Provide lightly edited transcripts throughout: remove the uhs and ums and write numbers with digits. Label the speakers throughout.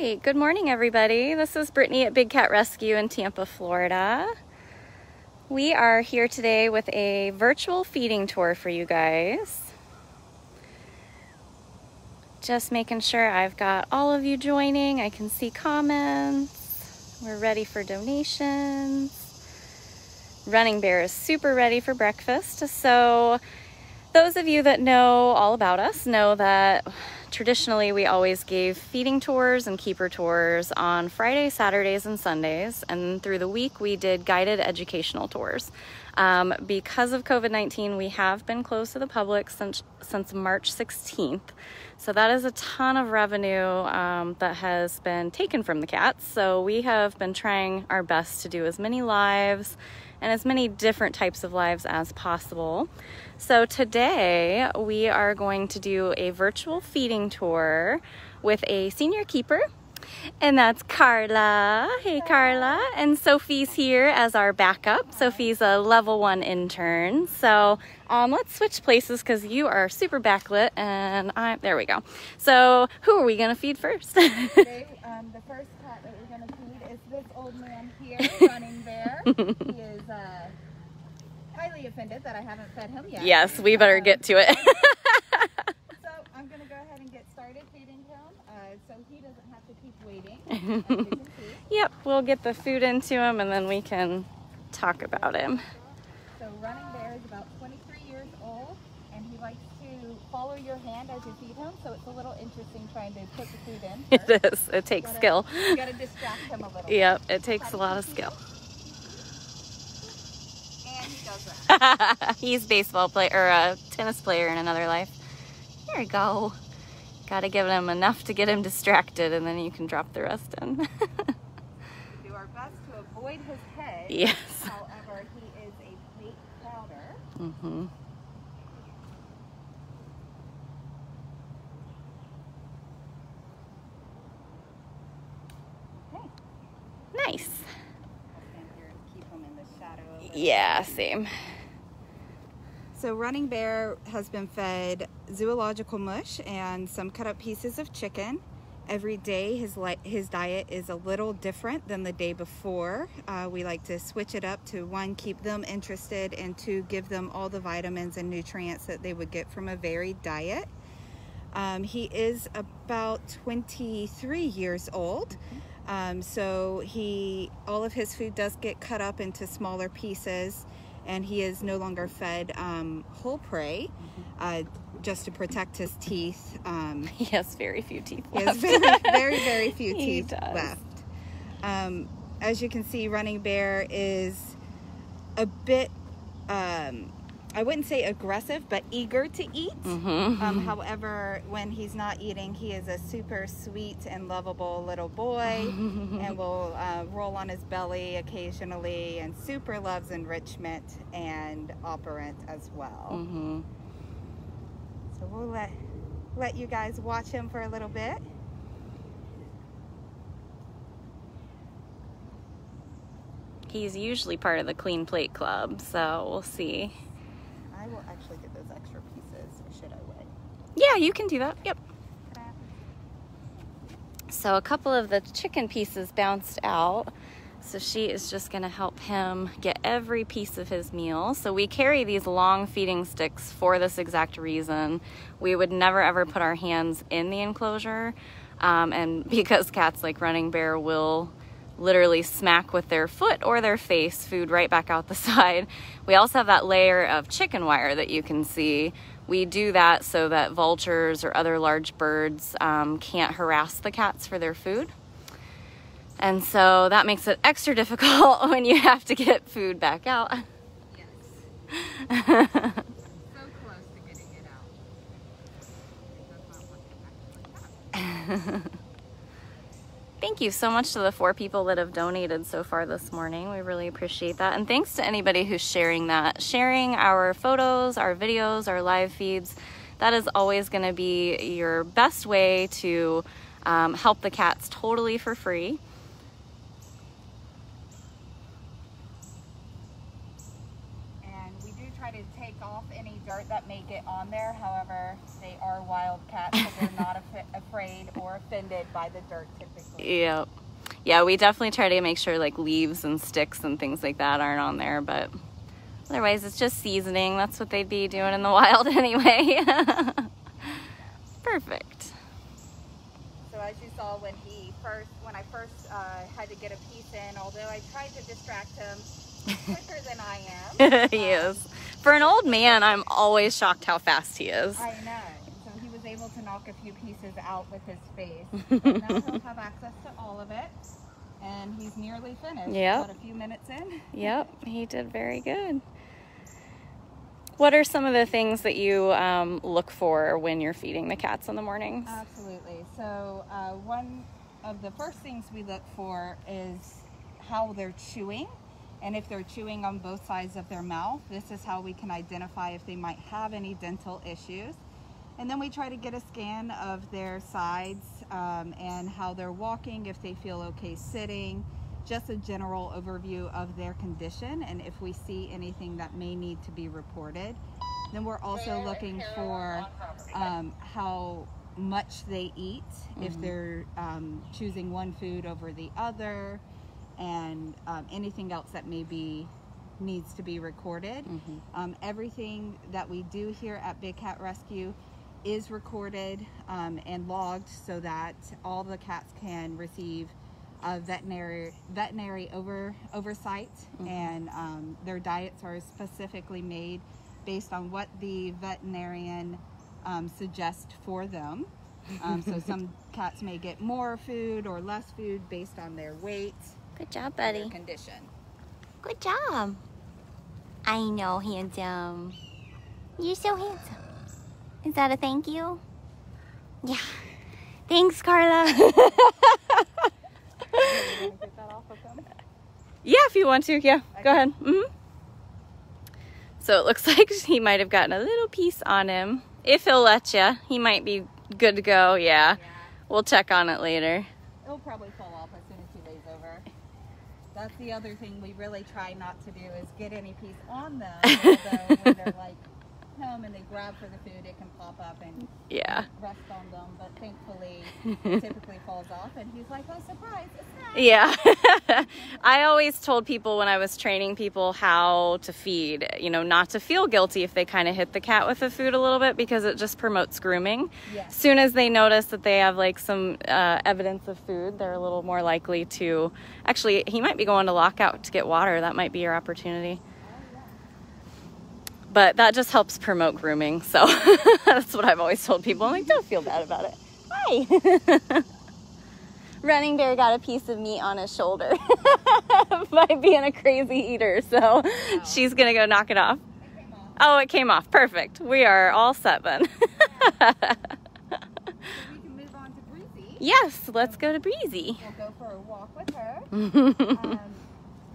Speaker 1: right, good morning everybody. This is Brittany at Big Cat Rescue in Tampa, Florida. We are here today with a virtual feeding tour for you guys. Just making sure I've got all of you joining. I can see comments. We're ready for donations. Running Bear is super ready for breakfast. So those of you that know all about us know that traditionally we always gave feeding tours and keeper tours on Fridays, Saturdays, and Sundays. And through the week we did guided educational tours. Because of COVID-19, we have been closed to the public since March 16th. So that is a ton of revenue that has been taken from the cats. So we have been trying our best to do as many lives and as many different types of lives as possible. So today we are going to do a virtual feeding tour with a senior keeper, and that's Karla. Hey Karla. And Sophie's here as our backup. Sophie's a level 1 intern. So let's switch places because you are super backlit and there we go. So who are we gonna feed first?
Speaker 2: Today, the first cat that we're gonna feed is this old man here, Running Bear. He is highly offended that I haven't fed him yet.
Speaker 1: Yes, we better get to it.
Speaker 2: So I'm gonna go ahead and get started feeding him so he doesn't have to keep waiting, as you can see.
Speaker 1: Yep, we'll get the food into him and then we can talk about him.
Speaker 2: So Running Bear is about 23 years old and he likes to follow your hand as you feed him, so it's a little interesting trying to put the food in first.
Speaker 1: It is. It takes skill.
Speaker 2: You gotta distract him a little
Speaker 1: Yep, it takes a lot of skill.
Speaker 2: And he does that.
Speaker 1: He's a baseball player or a tennis player in another life. There we go. Got to give him enough to get him distracted, and then you can drop the rest in.
Speaker 2: We do our best to avoid his head.
Speaker 1: Yes.
Speaker 2: However, he is a plate crowder.
Speaker 1: Mm-hmm.
Speaker 2: Okay.
Speaker 1: Nice.
Speaker 2: I'll stand here and keep him in the shadow.
Speaker 1: Yeah, same.
Speaker 2: So Running Bear has been fed zoological mush and some cut up pieces of chicken. Every day his diet is a little different than the day before. We like to switch it up to, 1, keep them interested, and 2, give them all the vitamins and nutrients that they would get from a varied diet. He is about 23 years old. So all of his food does get cut up into smaller pieces, and he is no longer fed whole prey, just to protect his teeth.
Speaker 1: He has very few teeth
Speaker 2: He
Speaker 1: left.
Speaker 2: has very few
Speaker 1: He
Speaker 2: teeth
Speaker 1: does.
Speaker 2: left. As you can see, Running Bear is a bit, I wouldn't say aggressive, but eager to eat.
Speaker 1: Mm-hmm.
Speaker 2: However, when he's not eating, he is a super sweet and lovable little boy and will roll on his belly occasionally, and super loves enrichment and operant as well.
Speaker 1: Mm-hmm.
Speaker 2: So we'll let you guys watch him for a little bit.
Speaker 1: He's usually part of the Clean Plate Club, so we'll see.
Speaker 2: I will actually get those extra pieces, or should I wait?
Speaker 1: Yeah, you can do that. Yep. So a couple of the chicken pieces bounced out. So she is just gonna help him get every piece of his meal. So we carry these long feeding sticks for this exact reason. We would never ever put our hands in the enclosure. And because cats like Running Bear will literally smack with their foot or their face food right back out the side. We also have that layer of chicken wire that you can see. We do that so that vultures or other large birds can't harass the cats for their food. And so that makes it extra difficult when you have to get food back out.
Speaker 2: Yes. So close to getting it out. It does not want to act like that.
Speaker 1: Thank you so much to the 4 people that have donated so far this morning. We really appreciate that. And thanks to anybody who's sharing that. Sharing our photos, our videos, our live feeds. That is always going to be your best way to help the cats totally for free.
Speaker 2: And we do try to take shake off any dirt that may get on there. However, they are wild cats, so they're not afraid or offended by the dirt typically.
Speaker 1: Yep. Yeah, we definitely try to make sure like leaves and sticks and things like that aren't on there, but otherwise it's just seasoning. That's what they'd be doing in the wild anyway. Perfect.
Speaker 2: So as you saw when I first had to get a piece in, although I tried to distract him quicker than I am.
Speaker 1: He is. For an old man, I'm always shocked how fast he is.
Speaker 2: I know. So he was able to knock a few pieces out with his face. But now he'll have access to all of it. And he's nearly finished.
Speaker 1: Yep.
Speaker 2: About a few minutes in.
Speaker 1: Yep, he did very good. What are some of the things that you look for when you're feeding the cats in the mornings?
Speaker 2: Absolutely. So one of the first things we look for is how they're chewing. And if they're chewing on both sides of their mouth, this is how we can identify if they might have any dental issues. And then we try to get a scan of their sides and how they're walking, if they feel okay sitting, just a general overview of their condition. And if we see anything that may need to be reported, then we're also looking for how much they eat, if they're choosing one food over the other, and anything else that maybe needs to be recorded. Everything that we do here at Big Cat Rescue is recorded and logged so that all the cats can receive veterinary oversight, and their diets are specifically made based on what the veterinarian suggests for them. So some cats may get more food or less food based on their weight.
Speaker 1: Good job, buddy.
Speaker 2: Their condition.
Speaker 1: Good job. I know, handsome. You're so handsome. Is that a thank you? Yeah. Thanks, Karla. Yeah, if you want to. Yeah, okay. Go ahead. So it looks like he might have gotten a little piece on him. If he'll let you, he might be good to go. Yeah. We'll check on it later.
Speaker 2: It'll probably fall off as soon as he lays over. That's the other thing we really try not to do is get any piece on them. Although when they're like home and they grab for the food, it can pop up and rest on them. But thankfully, it typically falls off. And he's like, oh, surprise, it's not.
Speaker 1: Yeah. I always told people when I was training people how to feed, you know, not to feel guilty if they kind of hit the cat with the food a little bit, because it just promotes grooming.
Speaker 2: Yes.
Speaker 1: As soon as they notice that they have like some evidence of food, they're a little more likely to, actually, he might be going to lockout to get water. That might be your opportunity. But that just helps promote grooming. So that's what I've always told people. I'm like, don't feel bad about it. Hi. Running Bear got a piece of meat on his shoulder by being a crazy eater. So she's going to go knock it off. Oh, it came off. Perfect. We are all set then.
Speaker 2: So we can move on to Breezy.
Speaker 1: Yes, let's go to Breezy.
Speaker 2: We'll go for a walk with her.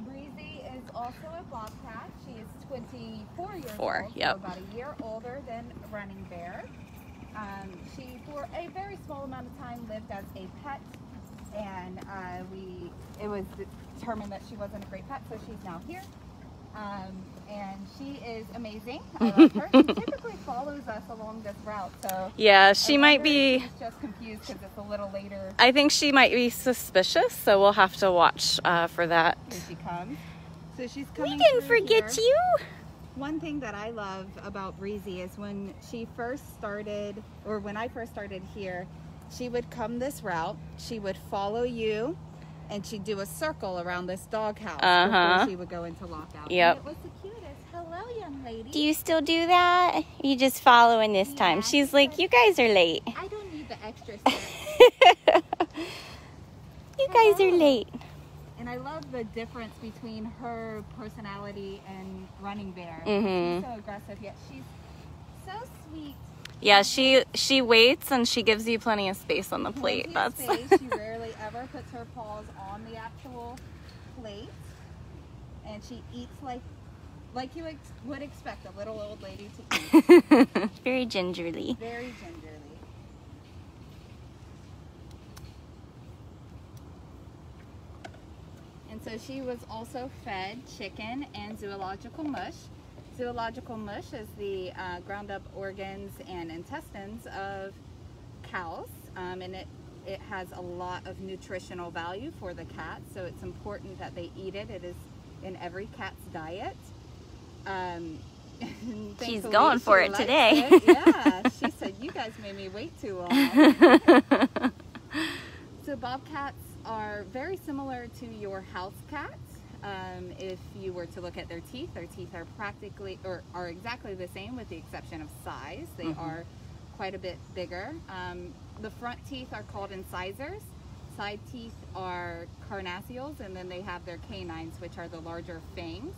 Speaker 2: Breezy is also a Bobcat. She is 24 years old,
Speaker 1: yep.
Speaker 2: So about a year older than Running Bear. She, for a very small amount of time, lived as a pet, and it was determined that she wasn't a great pet, so she's now here. And she is amazing. I love her. She typically follows us along this route, so
Speaker 1: yeah, she might be.
Speaker 2: She's just confused because it's a little later.
Speaker 1: I think she might be suspicious, so we'll have to watch for that.
Speaker 2: Here she comes. So she's coming.
Speaker 1: We didn't forget
Speaker 2: here.
Speaker 1: you.
Speaker 2: One thing that I love about Breezy is when she first started, or when I first started here, she would come this route. She would follow you, and she'd do a circle around this doghouse before she would go into lockout.
Speaker 1: Yep.
Speaker 2: And it was the cutest. Hello, young lady.
Speaker 1: Do you still do that? Or you just following this time? She's like, you guys are late.
Speaker 2: I don't need the extra steps.
Speaker 1: You guys are late.
Speaker 2: And I love the difference between her personality and Running Bear.
Speaker 1: Mm-hmm.
Speaker 2: She's so aggressive, yet she's so sweet.
Speaker 1: Yeah, she waits and she gives you plenty of space on the plate. That's
Speaker 2: space. She rarely ever puts her paws on the actual plate, and she eats like you would expect a little old lady to eat.
Speaker 1: Very gingerly.
Speaker 2: Very gingerly. And so she was also fed chicken and zoological mush. Zoological mush is the ground up organs and intestines of cows, and it has a lot of nutritional value for the cat, so it's important that they eat it. It is in every cat's diet.
Speaker 1: She's going for it today.
Speaker 2: Yeah, she said, you guys made me wait too long. So bobcats are very similar to your house cats. If you were to look at their teeth are practically, or are exactly the same with the exception of size. They are quite a bit bigger. The front teeth are called incisors. Side teeth are carnassials, and then they have their canines, which are the larger fangs.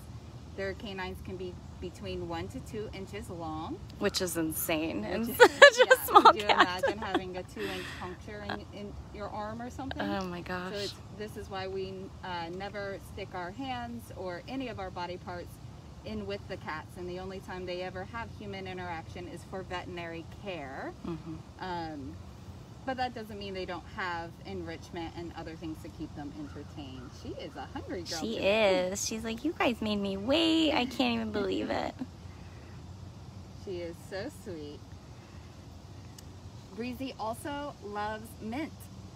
Speaker 2: Their canines can be between 1 to 2 inches long.
Speaker 1: Which is insane in such a small cat.
Speaker 2: Could you imagine having a 2-inch puncture in your arm or something?
Speaker 1: Oh my gosh.
Speaker 2: So this is why we never stick our hands or any of our body parts in with the cats, and the only time they ever have human interaction is for veterinary care. But that doesn't mean they don't have enrichment and other things to keep them entertained. She is a hungry girl.
Speaker 1: She is. She's like, you guys made me wait. I can't even believe it.
Speaker 2: She is so sweet. Breezy also loves mint,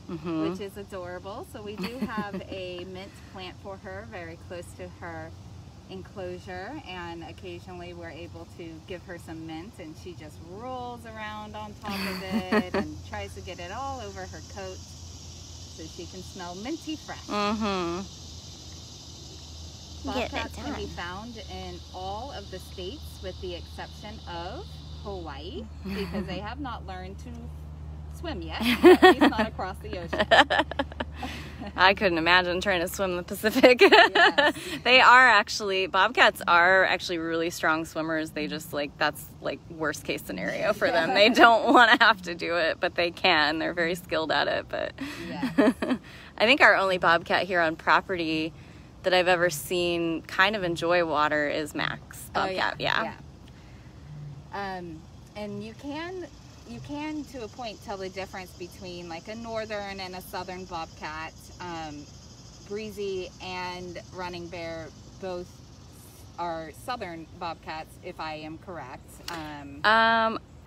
Speaker 2: which is adorable. So we do have a mint plant for her very close to her enclosure, and occasionally we're able to give her some mint, and she just rolls around on top of it and tries to get it all over her coat so she can smell minty fresh. Bobcats can be found in all of the states with the exception of Hawaii, because they have not learned to swim yet, at least not across the ocean.
Speaker 1: I couldn't imagine trying to swim the Pacific.
Speaker 2: Yes.
Speaker 1: Bobcats are actually really strong swimmers. They just that's worst case scenario for them. They don't want to have to do it, but they can. They're very skilled at it. But I think our only bobcat here on property that I've ever seen kind of enjoy water is Max Bobcat.
Speaker 2: And you can to a point tell the difference between like a northern and a southern bobcat. Breezy and Running Bear both are southern bobcats, if I am correct.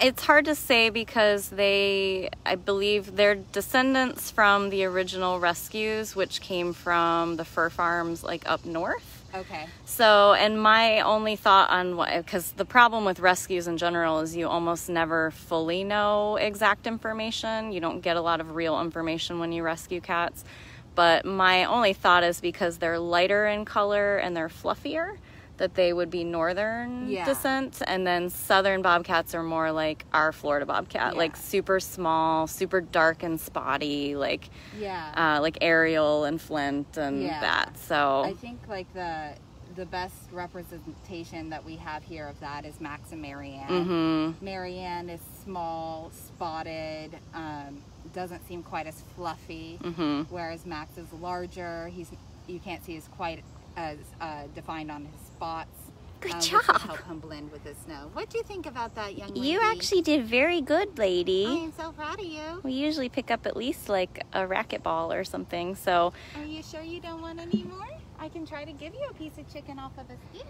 Speaker 1: It's hard to say because I believe they're descendants from the original rescues, which came from the fur farms up north.
Speaker 2: Okay.
Speaker 1: So, and my only thought on because the problem with rescues in general is you almost never fully know exact information. You don't get a lot of real information when you rescue cats. But my only thought is because they're lighter in color and they're fluffier, that they would be northern descent, and then southern bobcats are more like our Florida bobcat, super small, super dark and spotty, like Ariel and Flint and that. So
Speaker 2: I think the best representation that we have here of that is Max and Marianne. Marianne is small, spotted, doesn't seem quite as fluffy, whereas Max is larger. You can't see quite as defined on his spots.
Speaker 1: Good job.
Speaker 2: Which will help him blend with the snow. What do you think about that, young lady?
Speaker 1: You actually did very good, lady.
Speaker 2: I am so proud of you.
Speaker 1: We usually pick up at least a racquetball or something, so.
Speaker 2: Are you sure you don't want any more? I can try to give you a piece of chicken off of a stick.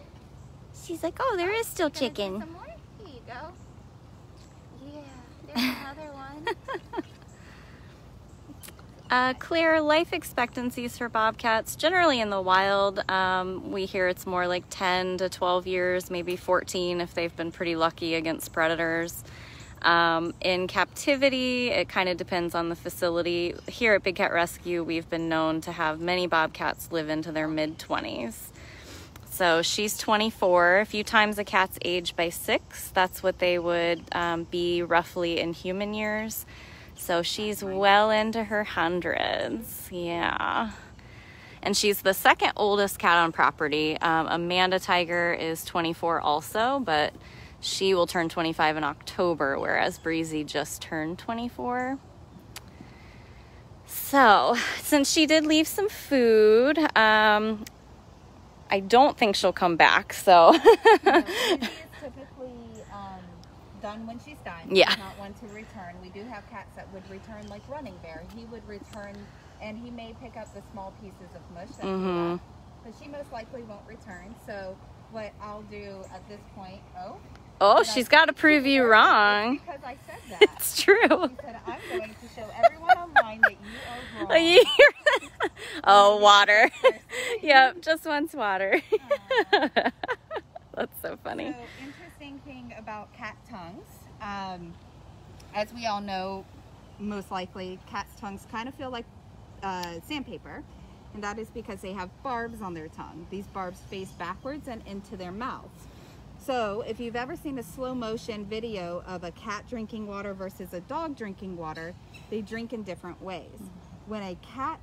Speaker 1: She's like, oh, there is still chicken.
Speaker 2: Some more? Here you go. Yeah, there's another one.
Speaker 1: Clear life expectancies for bobcats. Generally in the wild, we hear it's more like 10 to 12 years, maybe 14 if they've been pretty lucky against predators. In captivity, it kind of depends on the facility. Here at Big Cat Rescue, we've been known to have many bobcats live into their mid-20s. So she's 24. If you times a cat's age by 6, that's what they would be roughly in human years. So she's well into her hundreds, yeah. And she's the second oldest cat on property. Amanda Tiger is 24 also, but she will turn 25 in October, whereas Breezy just turned 24. So, since she did leave some food, I don't think she'll come back, so.
Speaker 2: No, she is typically done when she's done.
Speaker 1: Yeah.
Speaker 2: She's not one to return. We do have cats that would return, like Running Bear. He would return, and he may pick up the small pieces of mush that he left, but she most likely won't return. So what I'll do at this point.
Speaker 1: Oh, she's got to prove you wrong.
Speaker 2: Because I said that.
Speaker 1: It's true.
Speaker 2: She said, I'm going to show everyone online that you are wrong.
Speaker 1: Oh, water. Yep, just wants water. That's so funny.
Speaker 2: So, interesting thing about cat tongues. As we all know, most likely, cats' tongues kind of feel like sandpaper. And that is because they have barbs on their tongue. These barbs face backwards and into their mouths. So if you've ever seen a slow motion video of a cat drinking water versus a dog drinking water, they drink in different ways. When a cat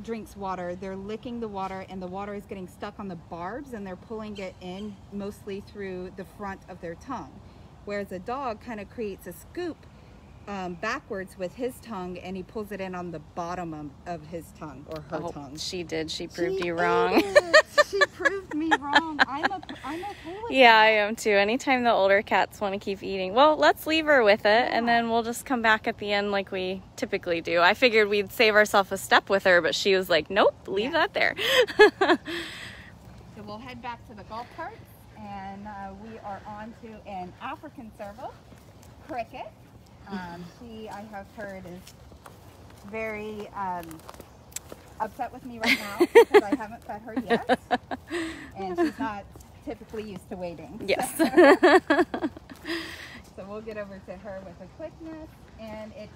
Speaker 2: drinks water, they're licking the water and the water is getting stuck on the barbs and they're pulling it in mostly through the front of their tongue. Whereas a dog kind of creates a scoop backwards with his tongue and he pulls it in on the bottom of his tongue or her tongue.
Speaker 1: She did. She proved you wrong.
Speaker 2: She proved me wrong. I'm okay with
Speaker 1: Yeah, I am too. Anytime the older cats want to keep eating. Well, let's leave her with it and then we'll just come back at the end like we typically do. I figured we'd save ourselves a step with her, but she was like, nope, leave that there.
Speaker 2: So we'll head back to the golf cart and we are on to an African serval, Kricket. She, I have heard, is very upset with me right now because I haven't fed her yet. And she's not typically used to waiting.
Speaker 1: Yes.
Speaker 2: So we'll get over to her with a quickness. And it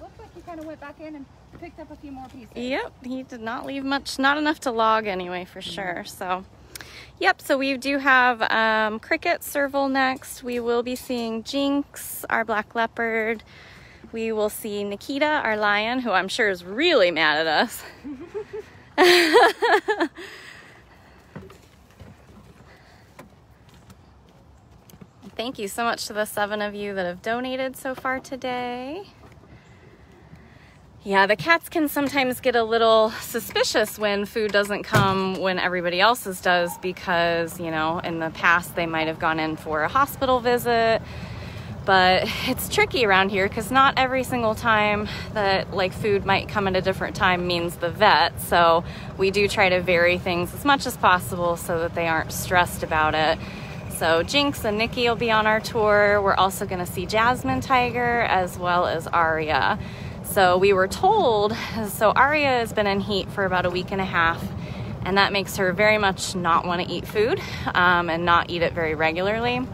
Speaker 2: looks like he kind of went back in and picked up a few more pieces.
Speaker 1: Yep, he did not leave much, not enough to log anyway, for sure. So. Yep, so we do have Kricket, serval next. We will be seeing Jinx, our black leopard. We will see Nikita, our lion, who I'm sure is really mad at us. Thank you so much to the 7 of you that have donated so far today. Yeah, the cats can sometimes get a little suspicious when food doesn't come when everybody else's does because, you know, in the past they might have gone in for a hospital visit. But it's tricky around here because not every single time that like food might come at a different time means the vet. So we do try to vary things as much as possible so that they aren't stressed about it. So Jinx and Nikki will be on our tour. We're also going to see Jasmine Tiger as well as Aria. So we were told, so Aria has been in heat for about a week and a half, and that makes her very much not want to eat food and not eat it very regularly.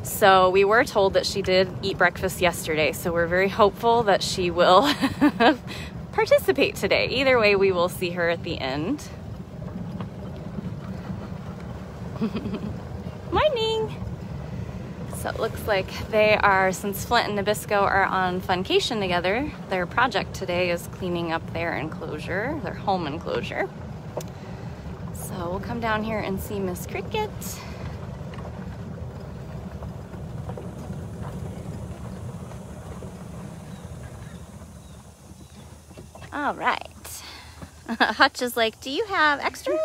Speaker 1: So we were told that she did eat breakfast yesterday, so we're very hopeful that she will participate today. Either way, we will see her at the end. Morning! So it looks like they are, since Flint and Nabisco are on funcation together, their project today is cleaning up their enclosure, their home enclosure. So we'll come down here and see Miss Kricket. All right. Hutch is like, do you have extras?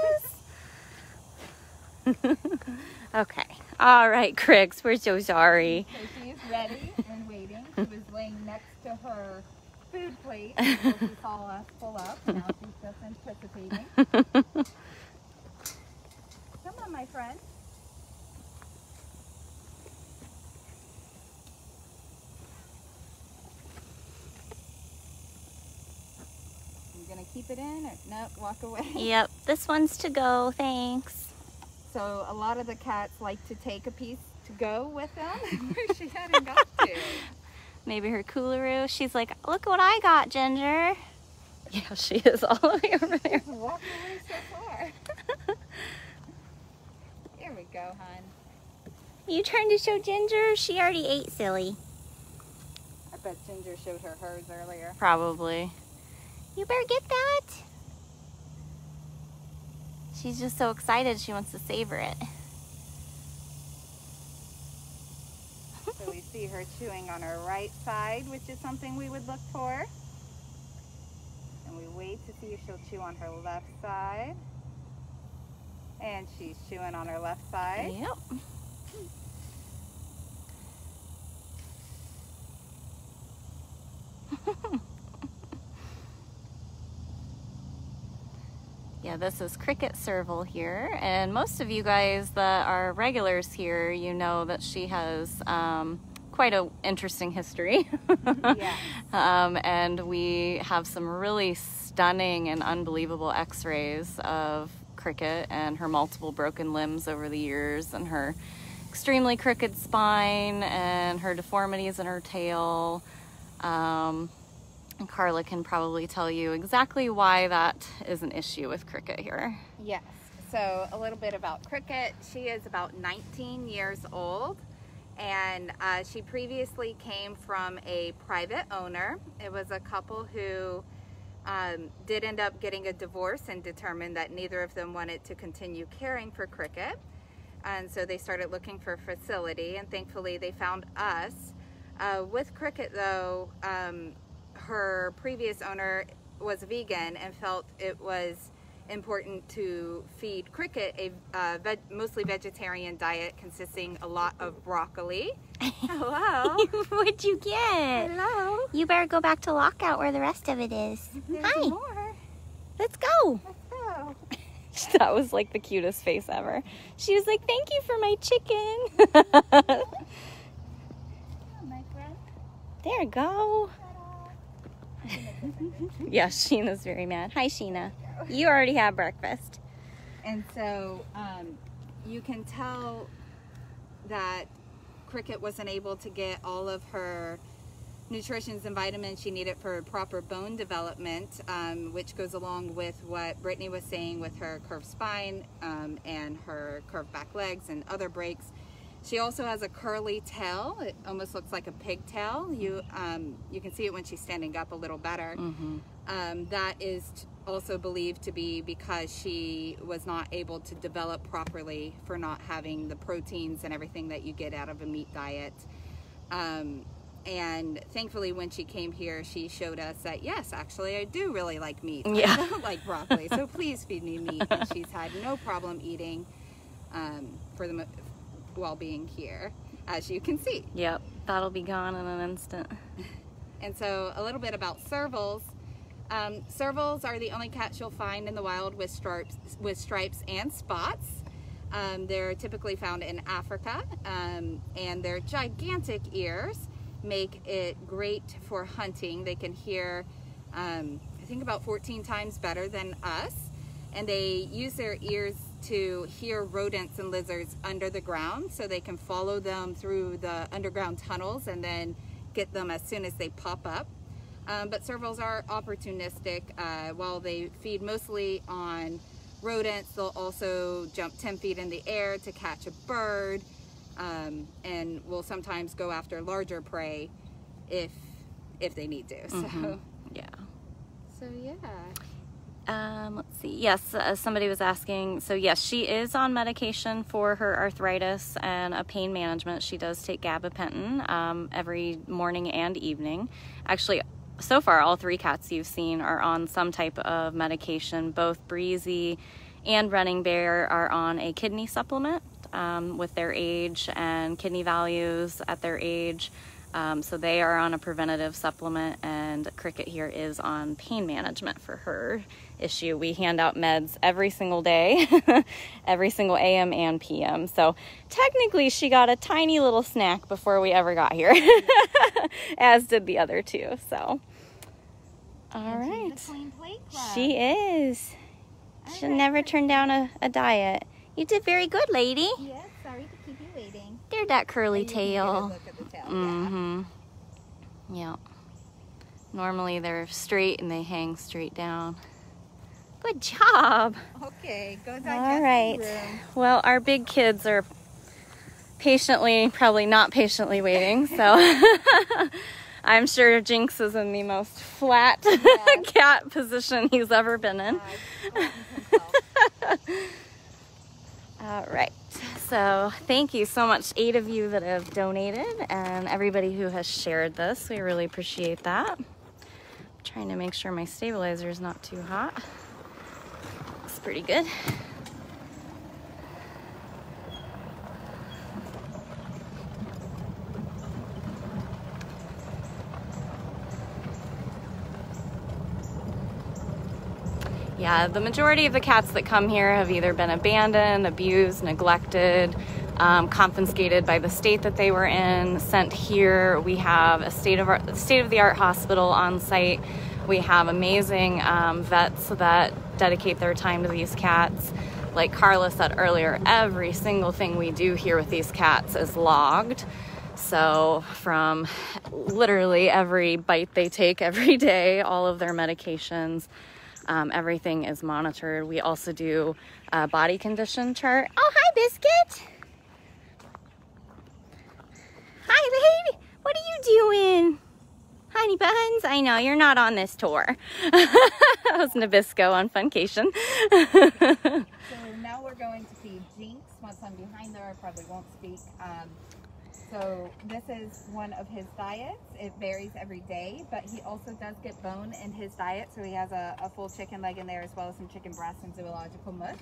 Speaker 1: Okay. All right, Cricks, we're so sorry.
Speaker 2: So she is ready and waiting. She was laying next to her food plate until she saw us pull up. Now she's just anticipating. Come on, my friend. You're going to keep it in or no, walk away?
Speaker 1: Yep, this one's to go, thanks.
Speaker 2: So a lot of the cats like to take a piece to go with them. She hadn't got to.
Speaker 1: Maybe her coolaroo. She's like, look what I got, Ginger. Yeah, she is all the way over there.
Speaker 2: Walk away so far. Here we go, hon.
Speaker 1: You trying to show Ginger? She already ate, silly.
Speaker 2: I bet Ginger showed her hers earlier.
Speaker 1: Probably. You better get that. She's just so excited she wants to savor it.
Speaker 2: So we see her chewing on her right side, which is something we would look for. And we wait to see if she'll chew on her left side. And she's chewing on her left side.
Speaker 1: Yep. Yeah, this is Kricket Serval here, and most of you guys that are regulars here, you know that she has quite an interesting history.
Speaker 2: Yes.
Speaker 1: And we have some really stunning and unbelievable x-rays of Kricket and her multiple broken limbs over the years, and her extremely crooked spine and her deformities in her tail. And Karla can probably tell you exactly why that is an issue with Kricket here.
Speaker 2: Yes. So a little bit about Kricket. She is about 19 years old, and she previously came from a private owner. It was a couple who did end up getting a divorce and determined that neither of them wanted to continue caring for Kricket. And so they started looking for a facility, and thankfully they found us. With Kricket though, her previous owner was vegan and felt it was important to feed Kricket a mostly vegetarian diet consisting a lot of broccoli. Hello.
Speaker 3: What'd you get?
Speaker 2: Hello.
Speaker 3: You better go back to lockout where the rest of it is.
Speaker 2: There's
Speaker 3: Hi.
Speaker 2: more.
Speaker 3: Let's go.
Speaker 2: Let's go.
Speaker 1: That was like the cutest face ever. She was like, "Thank you for my chicken."
Speaker 2: My friend.
Speaker 1: There you go. Yeah, Sheena's very mad. Hi, Sheena. You already had breakfast.
Speaker 2: And so you can tell that Kricket wasn't able to get all of her nutritions and vitamins she needed for proper bone development, which goes along with what Brittany was saying with her curved spine and her curved back legs and other breaks. She also has a curly tail. It almost looks like a pigtail. You can see it when she's standing up a little better. That is also believed to be because she was not able to develop properly for not having the proteins and everything that you get out of a meat diet. And thankfully when she came here, she showed us that, yes, actually I do really like meat.
Speaker 1: Yeah.
Speaker 2: I don't like broccoli, so please feed me meat. And she's had no problem eating while being here, as you can see.
Speaker 1: Yep, that'll be gone in an instant.
Speaker 2: And so a little bit about servals. Servals are the only cats you'll find in the wild with stripes and spots. They're typically found in Africa, and their gigantic ears make it great for hunting. They can hear, I think, about 14 times better than us, and they use their ears to hear rodents and lizards under the ground, so they can follow them through the underground tunnels and then get them as soon as they pop up. But servals are opportunistic. While they feed mostly on rodents, they'll also jump 10 feet in the air to catch a bird, and will sometimes go after larger prey if they need to. So
Speaker 1: Yeah.
Speaker 2: So yeah.
Speaker 1: Let's see. Yes, somebody was asking. So yes, she is on medication for her arthritis and a pain management. She does take gabapentin every morning and evening. Actually, so far, all three cats you've seen are on some type of medication. Both Breezy and Running Bear are on a kidney supplement with their age and kidney values at their age. So they are on a preventative supplement, and Kricket here is on pain management for her issue. We hand out meds every single day, every single AM and PM. So technically she got a tiny little snack before we ever got here, as did the other two. So, all right.
Speaker 3: She's a clean plate club.
Speaker 1: She is. She'll
Speaker 3: right.
Speaker 1: never turn down a diet. You did very good, lady.
Speaker 3: Yes, sorry to keep you waiting.
Speaker 1: There's that curly
Speaker 2: You can get a
Speaker 1: tail.
Speaker 2: look at the tail.
Speaker 1: Yeah. Normally they're straight and they hang straight down. Good job.
Speaker 2: Yeah. Okay, go digest
Speaker 1: All right.
Speaker 2: the room.
Speaker 1: Well, our big kids are probably not patiently waiting, so I'm sure Jinx is in the most flat
Speaker 2: Yes.
Speaker 1: cat position he's ever been in. All right. So thank you so much, 8 of you that have donated, and everybody who has shared this. We really appreciate that. I'm trying to make sure my stabilizer is not too hot. Looks pretty good. Yeah, the majority of the cats that come here have either been abandoned, abused, neglected, confiscated by the state that they were in, sent here. We have a state-of-the-art hospital on site. We have amazing vets that dedicate their time to these cats. Like Karla said earlier, every single thing we do here with these cats is logged. So from literally every bite they take every day, all of their medications, everything is monitored. We also do a body condition chart.
Speaker 3: Oh, hi, Biscuit. Hi, baby. What are you doing? Honey buns, I know you're not on this tour.
Speaker 1: That was Nabisco on Funcation.
Speaker 2: So now we're going to see Jinx. Once I'm behind there, I probably won't speak. So this is one of his diets. It varies every day, but he also does get bone in his diet. So he has a full chicken leg in there, as well as some chicken breast and zoological mush,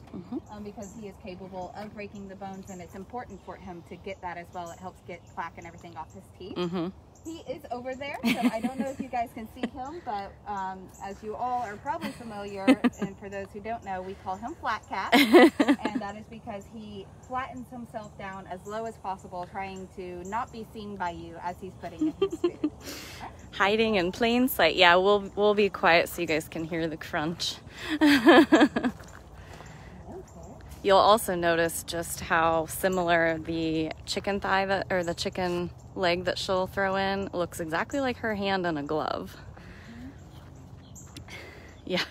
Speaker 2: because he is capable of breaking the bones, and it's important for him to get that as well. It helps get plaque and everything off his teeth. He is over there, so I don't know if you guys can see him, but as you all are probably familiar, and for those who don't know, we call him Flat Cat, and that is because he flattens himself down as low as possible, trying to not be seen by you as he's putting in his food.
Speaker 1: Hiding in plain sight. Yeah, we'll be quiet so you guys can hear the crunch. You'll also notice just how similar the chicken thigh or the chicken leg that she'll throw in looks exactly like her hand in a glove. Yeah,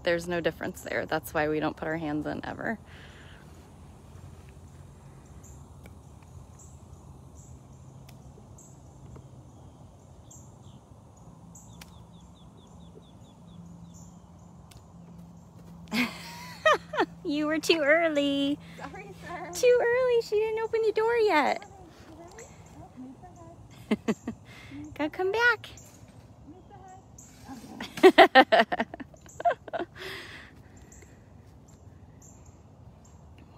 Speaker 1: there's no difference there. That's why we don't put our hands in ever.
Speaker 3: You were too early.
Speaker 2: Sorry, sir.
Speaker 3: Too early. She didn't open the door yet. Gotta come back.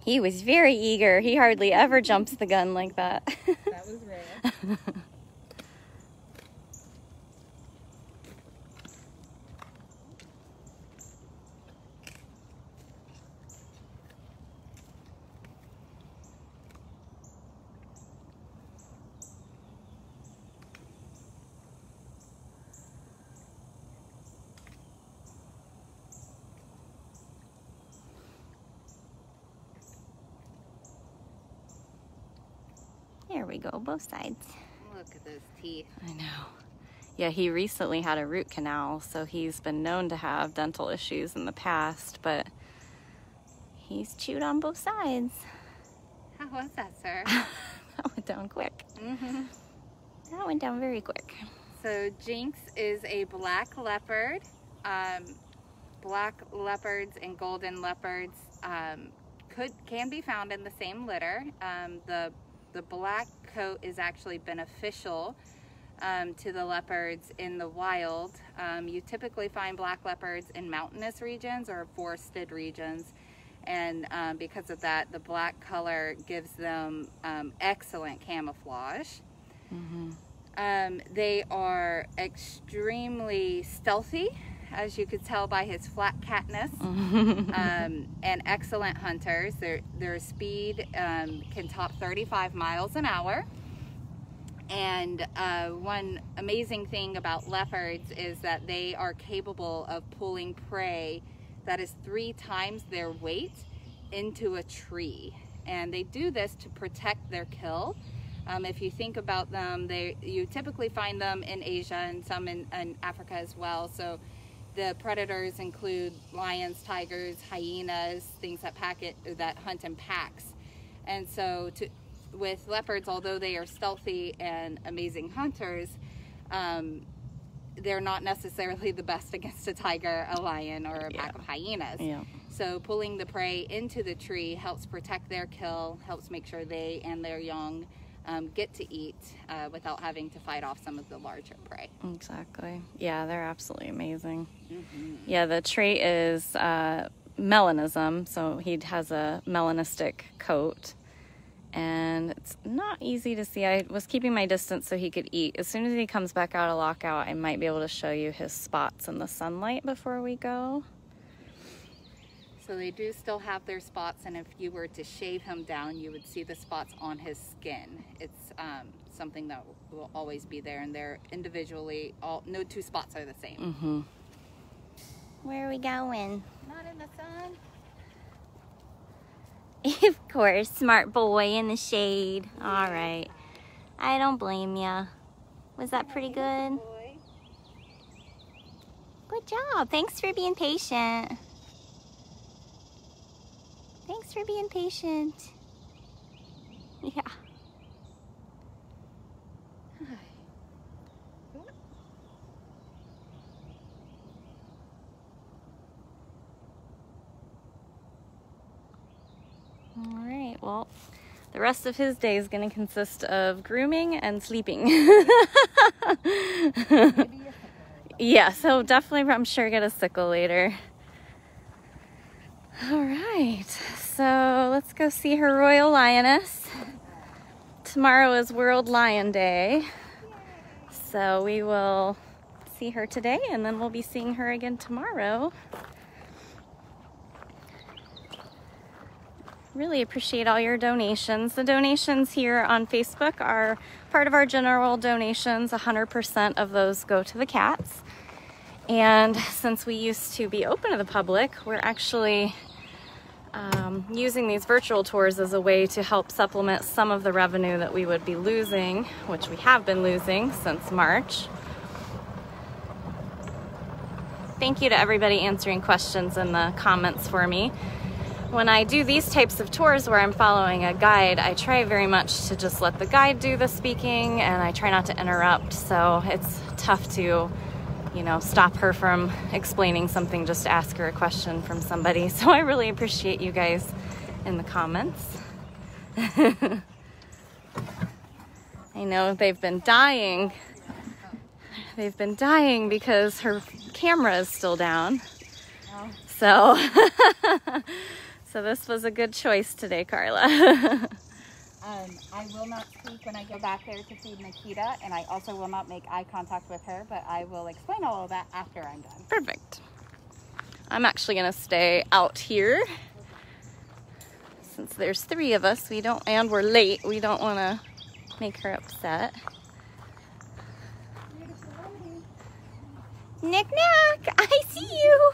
Speaker 3: He was very eager. He hardly ever jumps the gun like that.
Speaker 2: That was rare.
Speaker 3: There we go, both sides.
Speaker 2: Look at those teeth.
Speaker 1: I know. Yeah, he recently had a root canal, so he's been known to have dental issues in the past, but he's chewed on both sides.
Speaker 2: How was that, sir?
Speaker 1: That went down quick.
Speaker 3: That went down very quick.
Speaker 2: So Jinx is a black leopard. Black leopards and golden leopards can be found in the same litter. The black coat is actually beneficial to the leopards in the wild. You typically find black leopards in mountainous regions or forested regions, and because of that, the black color gives them excellent camouflage. They are extremely stealthy, as you could tell by his flat catness, and excellent hunters. Their speed can top 35 miles an hour. And one amazing thing about leopards is that they are capable of pulling prey that is 3 times their weight into a tree. And they do this to protect their kill. If you think about them, you typically find them in Asia and some in Africa as well. So the predators include lions, tigers, hyenas, things that hunt in packs. And so with leopards, although they are stealthy and amazing hunters, they're not necessarily the best against a tiger, a lion, or a pack of hyenas. So pulling the prey into the tree helps protect their kill, helps make sure they and their young get to eat without having to fight off some of the larger prey.
Speaker 1: Exactly. Yeah, they're absolutely amazing. Yeah, the trait is melanism, so he has a melanistic coat, and it's not easy to see. I was keeping my distance so he could eat. As soon as he comes back out of lockout, I might be able to show you his spots in the sunlight before we go.
Speaker 2: So they do still have their spots, and if you were to shave him down, you would see the spots on his skin. It's something that will always be there, and they're individually, no two spots are the same.
Speaker 3: Mm-hmm. Where are we going?
Speaker 2: Not in the sun.
Speaker 3: Of course, smart boy in the shade. All right. I don't blame ya. Was that pretty good? Good job. Thanks for being patient. Thanks for being patient. Yeah. All right, well, the rest of his day is going to consist of grooming and sleeping. Yeah, so definitely, I'm sure, get a sickle later. All right, so let's go see her royal lioness. Tomorrow is World Lion Day, so we will see her today, and then we'll be seeing her again tomorrow. Really appreciate all your donations. The donations here on Facebook are part of our general donations. 100% of those go to the cats. And since we used to be open to the public, we're actually using these virtual tours as a way to help supplement some of the revenue that we would be losing, which we have been losing since March. Thank you to everybody answering questions in the comments for me. When I do these types of tours where I'm following a guide, I try very much to just let the guide do the speaking, and I try not to interrupt, so it's tough to, you know, stop her from explaining something just to ask her a question from somebody. So I really appreciate you guys in the comments. I know they've been dying. They've been dying because her camera is still down. So... So this was a good choice today, Karla.
Speaker 2: I will not speak when I go back there to feed Nikita, and I also will not make eye contact with her, but I will explain all of that after I'm done.
Speaker 1: Perfect. I'm actually gonna stay out here. Since there's 3 of us, and we're late, we don't wanna make her upset.
Speaker 3: Knick knack, I see you.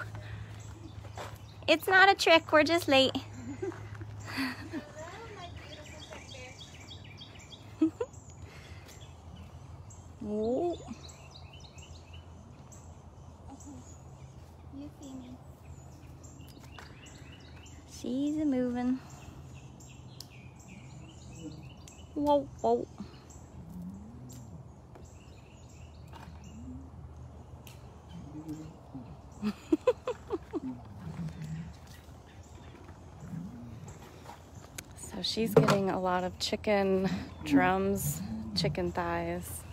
Speaker 3: It's not a trick, we're just late.
Speaker 1: Whoa.
Speaker 3: You see me. She's a moving.
Speaker 1: Whoa, whoa. So she's getting a lot of chicken drums, chicken thighs.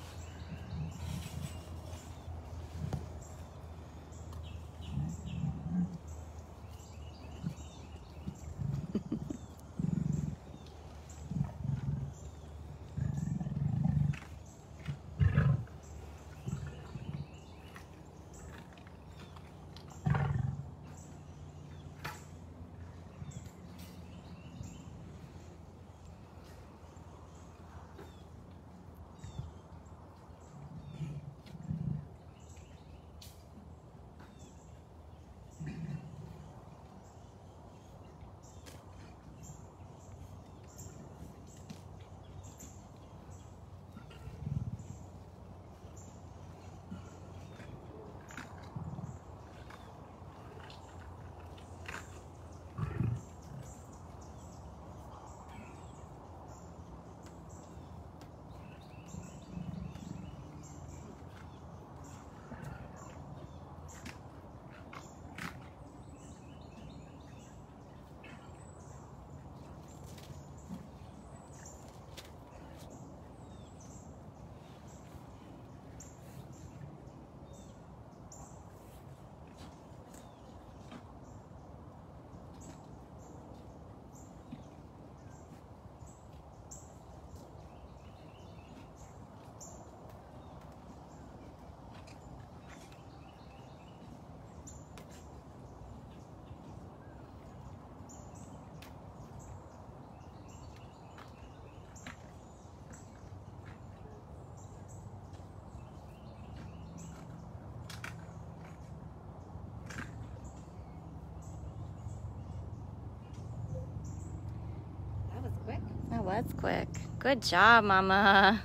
Speaker 1: that's quick. Good job, Mama.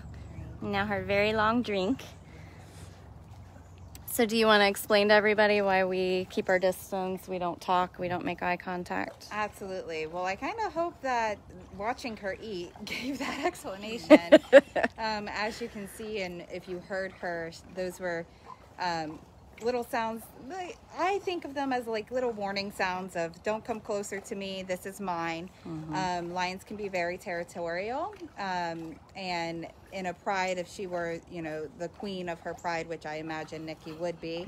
Speaker 1: Now her very long drink. So do you want to explain to everybody why we keep our distance, we don't talk, we don't make eye contact?
Speaker 2: Absolutely. Well, I kind of hope that watching her eat gave that explanation. As you can see, and if you heard her, those were little sounds. I think of them as like little warning sounds of don't come closer to me, this is mine. Lions can be very territorial, and in a pride, if she were, you know, the queen of her pride, which I imagine Nikki would be,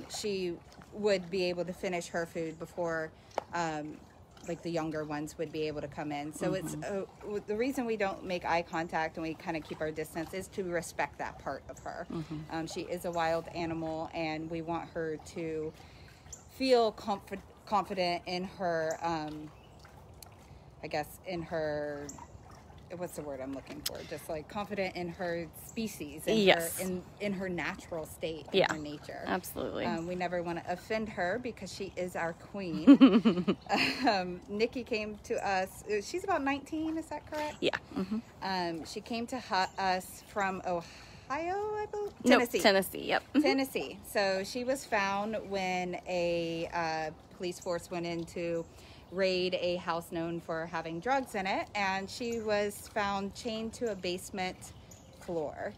Speaker 2: she would be able to finish her food before like the younger ones would be able to come in. So it's the reason we don't make eye contact and we kind of keep our distance is to respect that part of her. She is a wild animal, and we want her to feel confident in her, I guess, in her, what's the word I'm looking for? Just like confident in her species, and her, in her natural state, in her nature.
Speaker 1: Absolutely.
Speaker 2: We never want to offend her because she is our queen. Nikki came to us. She's about 19, is that correct?
Speaker 1: Yeah.
Speaker 2: She came to us from Ohio, I believe?
Speaker 1: Tennessee. Nope, Tennessee, yep.
Speaker 2: Tennessee. So she was found when a police force went in to raid a house known for having drugs in it, and she was found chained to a basement floor.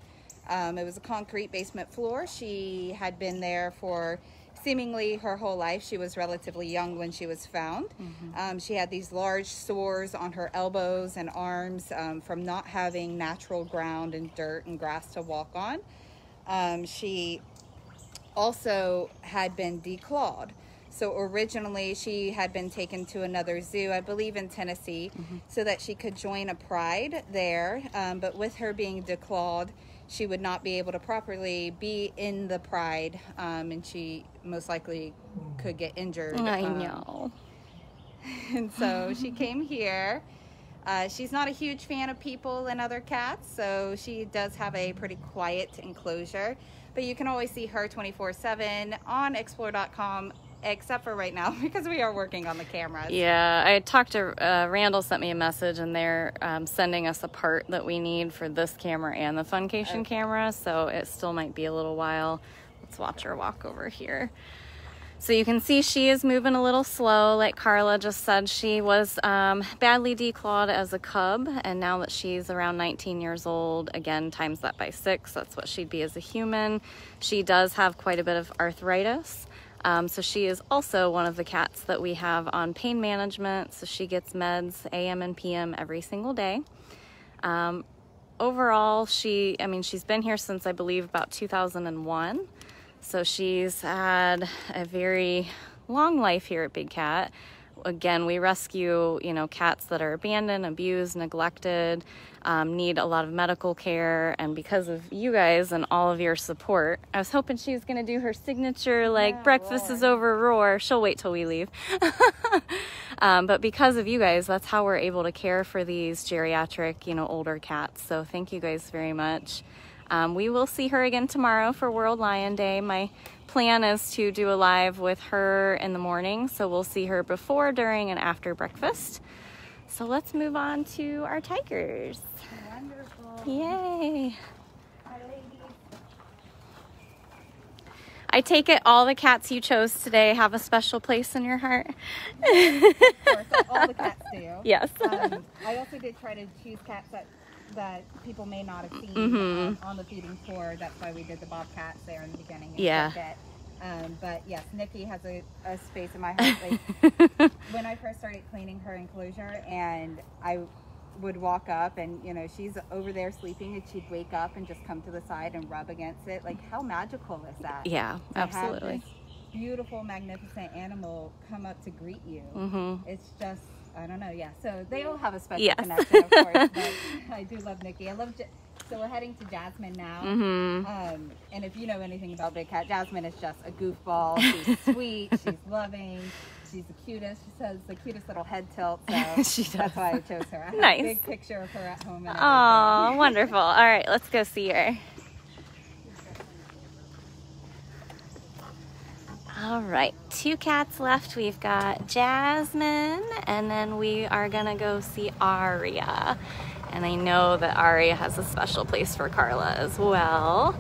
Speaker 2: It was a concrete basement floor. She had been there for seemingly her whole life. She was relatively young when she was found. She had these large sores on her elbows and arms from not having natural ground and dirt and grass to walk on. She also had been declawed. So originally she had been taken to another zoo, I believe in Tennessee, so that she could join a pride there. But with her being declawed, she would not be able to properly be in the pride, and she most likely could get injured.
Speaker 1: I know.
Speaker 2: And so she came here. She's not a huge fan of people and other cats, so she does have a pretty quiet enclosure. But you can always see her 24/7 on explore.com. Except for right now, because we are working on the cameras.
Speaker 1: Yeah, I talked to Randall sent me a message, and they're sending us a part that we need for this camera and the Funcation camera, so it still might be a little while. Let's watch her walk over here. So you can see she is moving a little slow. Like Karla just said, she was badly declawed as a cub, and now that she's around 19 years old, again, times that by 6, that's what she'd be as a human. She does have quite a bit of arthritis. So she is also one of the cats that we have on pain management. So she gets meds AM and PM every single day. Overall, she's been here since I believe about 2001. So she's had a very long life here at Big Cat. Again, we rescue, cats that are abandoned, abused, neglected, need a lot of medical care. And because of you guys and all of your support, I was hoping she was going to do her signature, breakfast roar. Is over roar. She'll wait till we leave. But because of you guys, that's how we're able to care for these geriatric, older cats. So thank you guys very much. We will see her again tomorrow for World Lion Day. My plan is to do a live with her in the morning, so we'll see her before, during, and after breakfast. So let's move on to our tigers.
Speaker 2: Wonderful.
Speaker 1: Yay.
Speaker 2: Hi, ladies.
Speaker 1: I take it all the cats you chose today have a special place in your heart?
Speaker 2: Of course, all the cats do.
Speaker 1: Yes.
Speaker 2: I also did try to choose cats that people may not have seen on the feeding tour. That's why we did the Bobcats there in the beginning.
Speaker 1: Yeah.
Speaker 2: But yes, Nikki has a space in my heart. When I first started cleaning her enclosure, and I would walk up, and she's over there sleeping, and she'd wake up and just come to the side and rub against it. Like, how magical is that?
Speaker 1: Yeah, absolutely.
Speaker 2: Have this beautiful, magnificent animal come up to greet you. It's just, I don't know, yeah. So they all have a special connection, of course. But I do love Nikki. So we're heading to Jasmine now. And if you know anything about Big Cat, Jasmine is just a goofball. She's sweet. She's loving. She's the cutest. She says the cutest little head tilt. So that's why I chose her. I have a big picture of her at home.
Speaker 1: Oh, wonderful. All right, let's go see her. All right, 2 cats left. We've got Jasmine
Speaker 3: and then we are gonna go see Aria. And I know that Aria has a special place for Karla as well.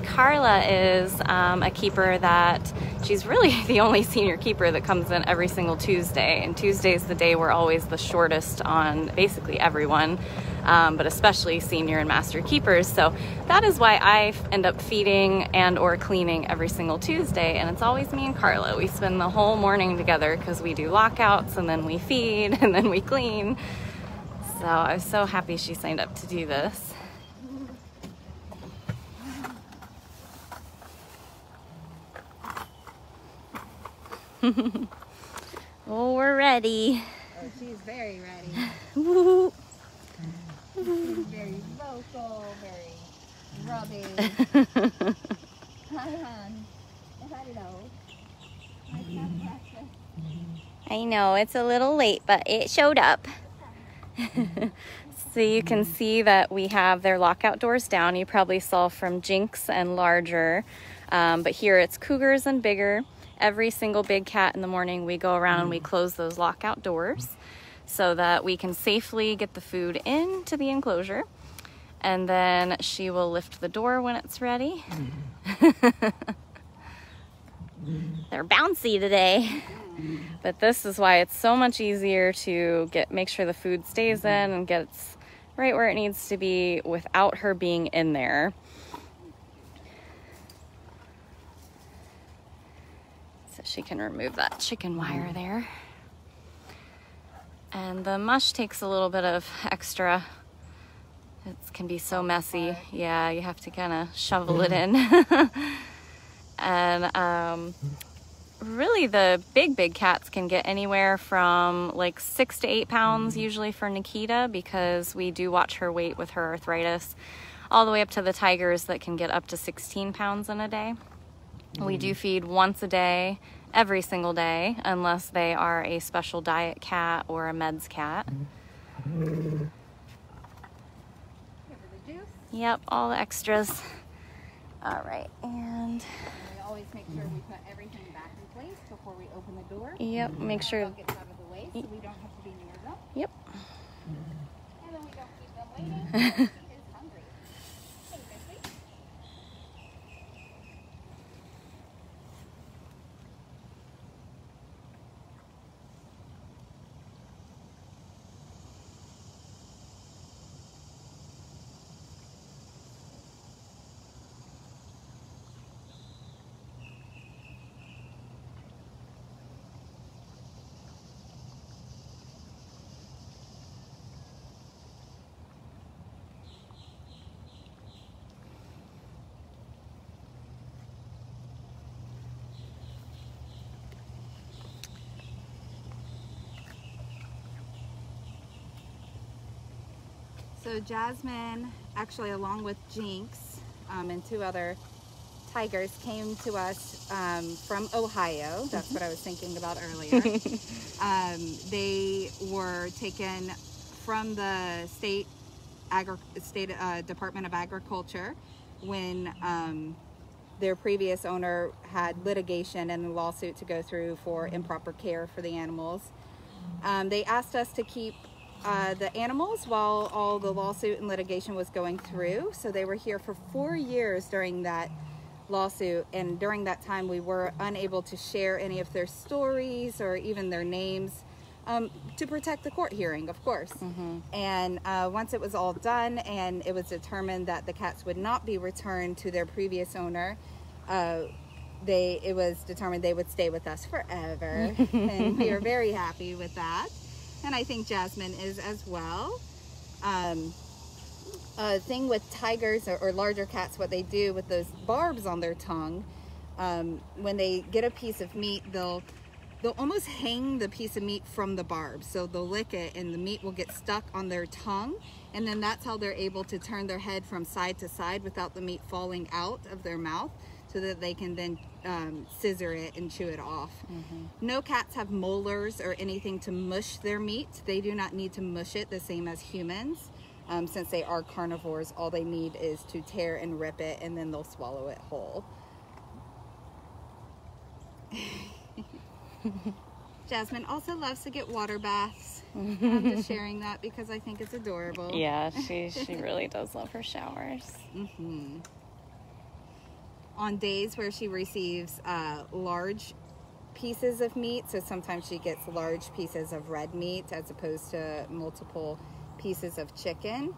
Speaker 3: Karla is a keeper that she's really the only senior keeper that comes in every single Tuesday. And Tuesday is the day we're always the shortest on basically everyone, but especially senior and master keepers. So that is why I end up feeding and or cleaning every single Tuesday. And it's always me and Karla. We spend the whole morning together because we do lockouts and then we feed and then we clean. So I was so happy she signed up to do this. Oh, we're ready.
Speaker 2: Oh, she's very ready. She's very vocal, very rubbing. Hi, hon. Hello.
Speaker 3: I know, it's a little late, but it showed up. So you can see that we have their lockout doors down. You probably saw from Jinx and larger, but here it's cougars and bigger. Every single big cat in the morning, we go around and we close those lockout doors so that we can safely get the food into the enclosure. And then she will lift the door when it's ready. They're bouncy today. But this is why it's so much easier to make sure the food stays in and gets right where it needs to be without her being in there. So she can remove that chicken wire there. And the mush takes a little bit of extra. It can be so messy. Yeah, you have to kind of shovel it in. And really the big cats can get anywhere from like 6 to 8 pounds usually for Nikita, because we do watch her weight with her arthritis, all the way up to the tigers that can get up to 16 pounds in a day. We do feed once a day, every single day, unless they are a special diet cat or a meds cat. Yep, all the extras. All right, and
Speaker 2: we always make sure we put everything back in place before we open the door.
Speaker 3: Yep, make sure
Speaker 2: Buckets out of the way so we don't have to be near them.
Speaker 3: Yep.
Speaker 2: And then we don't keep them waiting. She is hungry. Hey, Grizzly. So Jasmine, actually along with Jinx and 2 other tigers, came to us from Ohio. That's what I was thinking about earlier. They were taken from the state Department of Agriculture when their previous owner had litigation and a lawsuit to go through for improper care for the animals. They asked us to keep the animals while all the lawsuit and litigation was going through. So they were here for 4 years during that lawsuit, and during that time we were unable to share any of their stories or even their names to protect the court hearing, of course. And once it was all done and it was determined that the cats would not be returned to their previous owner, it was determined they would stay with us forever. And we are very happy with that. And I think Jasmine is as well. Thing with tigers or larger cats, what they do with those barbs on their tongue, when they get a piece of meat, they'll almost hang the piece of meat from the barb. So they'll lick it and the meat will get stuck on their tongue. And then that's how they're able to turn their head from side to side without the meat falling out of their mouth, so that they can then scissor it and chew it off. No cats have molars or anything to mush their meat. They do not need to mush it the same as humans. Since they are carnivores, all they need is to tear and rip it, and then they'll swallow it whole. Jasmine also loves to get water baths. I'm just sharing that because I think it's adorable.
Speaker 1: Yeah, she really does love her showers.
Speaker 2: On days where she receives large pieces of meat, so sometimes she gets large pieces of red meat as opposed to multiple pieces of chicken,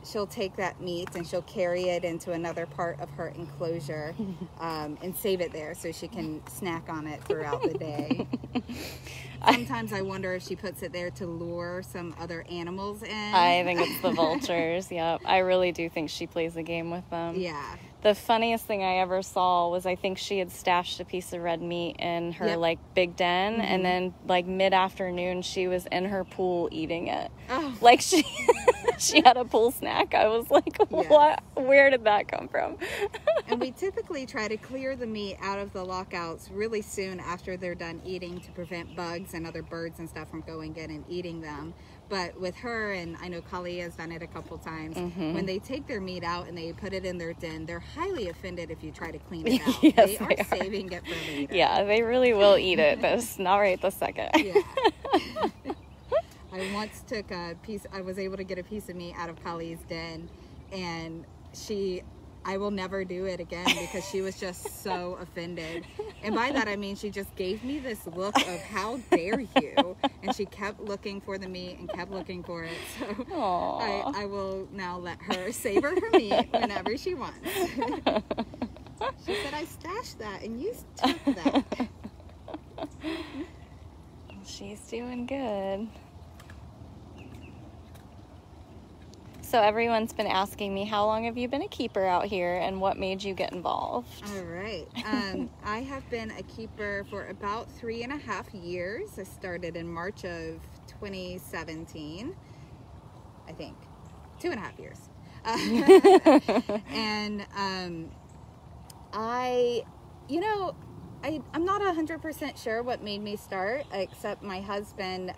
Speaker 2: she'll take that meat and she'll carry it into another part of her enclosure and save it there so she can snack on it throughout the day. Sometimes I wonder if she puts it there to lure some other animals in.
Speaker 1: I think it's the vultures. Yep. I really do think she plays a game with them.
Speaker 2: Yeah.
Speaker 1: The funniest thing I ever saw was I think she had stashed a piece of red meat in her like big den, and then like mid-afternoon she was in her pool eating it.
Speaker 2: Oh.
Speaker 1: Like she had a pool snack. I was like, what? Where did that come from?
Speaker 2: And we typically try to clear the meat out of the lockouts really soon after they're done eating to prevent bugs and other birds and stuff from going in and eating them. But with her, and I know Karole has done it a couple times, when they take their meat out and they put it in their den, they're highly offended if you try to clean it out.
Speaker 1: Yes,
Speaker 2: they are saving it for later.
Speaker 1: Yeah, they really will eat it, but it's not right this second.
Speaker 2: Yeah. I once took a piece, I was able to get a piece of meat out of Karole's den, and I will never do it again because she was just so offended. And by that I mean she just gave me this look of how dare you, and she kept looking for the meat and kept looking for it. So I will now let her savor her meat whenever she wants. She said, I stashed that and you took that.
Speaker 1: She's doing good. So everyone's been asking me, how long have you been a keeper out here and what made you get involved?
Speaker 2: All right. I have been a keeper for about 3.5 years. I started in March of 2017, I think. 2.5 years. And I'm not 100% sure what made me start, except my husband,